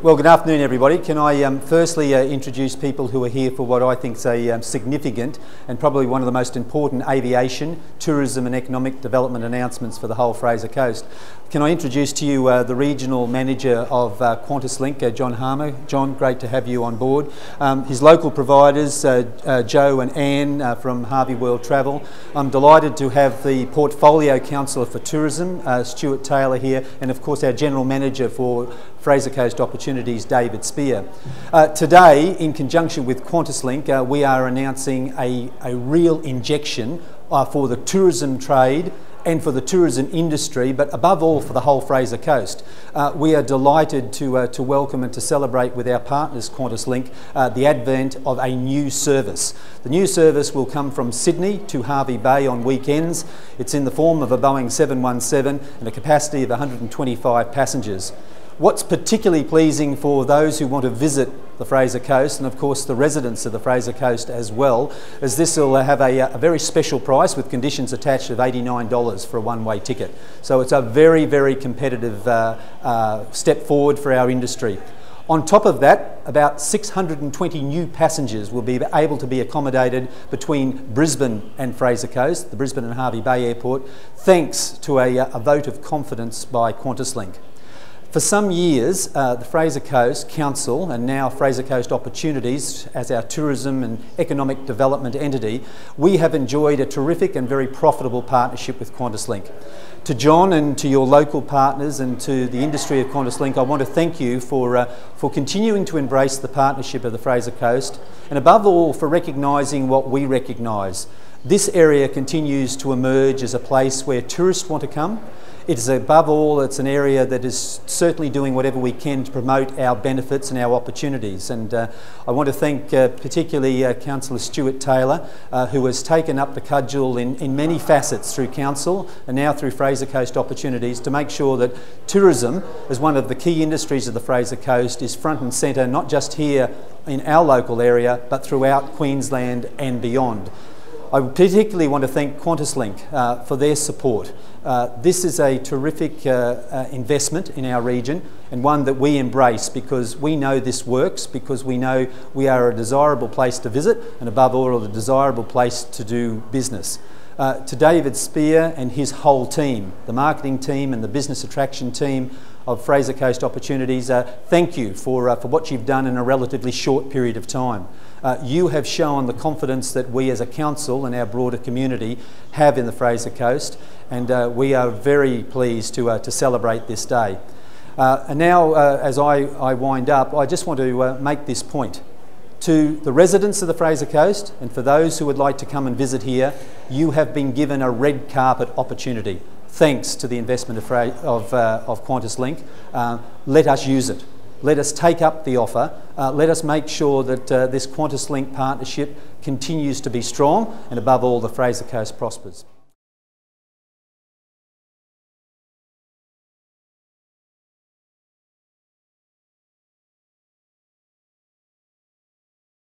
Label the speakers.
Speaker 1: Well, good afternoon everybody. Can I firstly introduce people who are here for what I think is a significant and probably one of the most important aviation, tourism and economic development announcements for the whole Fraser Coast. Can I introduce to you the Regional Manager of QANTASLINK, John Harmer. John, great to have you on board. His local providers, Joe and Anne from Hervey World Travel. I'm delighted to have the Portfolio Councillor for Tourism, Stuart Taylor here, and of course our General Manager for Fraser Coast Opportunities, David Spear. Today, in conjunction with QANTASLINK, we are announcing a real injection for the tourism trade and for the tourism industry, but above all for the whole Fraser Coast. We are delighted to welcome and to celebrate with our partners QANTASLINK the advent of a new service. The new service will come from Sydney to Hervey Bay on weekends. It's in the form of a Boeing 717 and a capacity of 125 passengers. What's particularly pleasing for those who want to visit the Fraser Coast, and of course the residents of the Fraser Coast as well, is this will have a very special price with conditions attached of $89 for a one-way ticket. So it's a very, very competitive step forward for our industry. On top of that, about 620 new passengers will be able to be accommodated between Brisbane and Fraser Coast, the Brisbane and Hervey Bay Airport, thanks to a vote of confidence by QANTASLINK. For some years, the Fraser Coast Council and now Fraser Coast Opportunities as our tourism and economic development entity, we have enjoyed a terrific and very profitable partnership with QANTASLINK. To John and to your local partners and to the industry of QANTASLINK, I want to thank you for continuing to embrace the partnership of the Fraser Coast and above all for recognising what we recognise. This area continues to emerge as a place where tourists want to come. It is above all, it's an area that is certainly doing whatever we can to promote our benefits and our opportunities. And I want to thank particularly Councillor Stuart Taylor, who has taken up the cudgel in many facets through Council and now through Fraser Coast Opportunities to make sure that tourism, as one of the key industries of the Fraser Coast, is front and centre, not just here in our local area, but throughout Queensland and beyond. I particularly want to thank QANTASLINK for their support. This is a terrific investment in our region and one that we embrace because we know this works, because we know we are a desirable place to visit and above all a desirable place to do business. To David Spear and his whole team, the marketing team and the business attraction team of Fraser Coast Opportunities, thank you for what you've done in a relatively short period of time. You have shown the confidence that we as a council and our broader community have in the Fraser Coast, and we are very pleased to celebrate this day. And now, as I wind up, I just want to make this point. To the residents of the Fraser Coast and for those who would like to come and visit here, you have been given a red carpet opportunity thanks to the investment of QANTASLINK. Let us use it. Let us take up the offer. Let us make sure that this QANTASLINK partnership continues to be strong and above all the Fraser Coast prospers.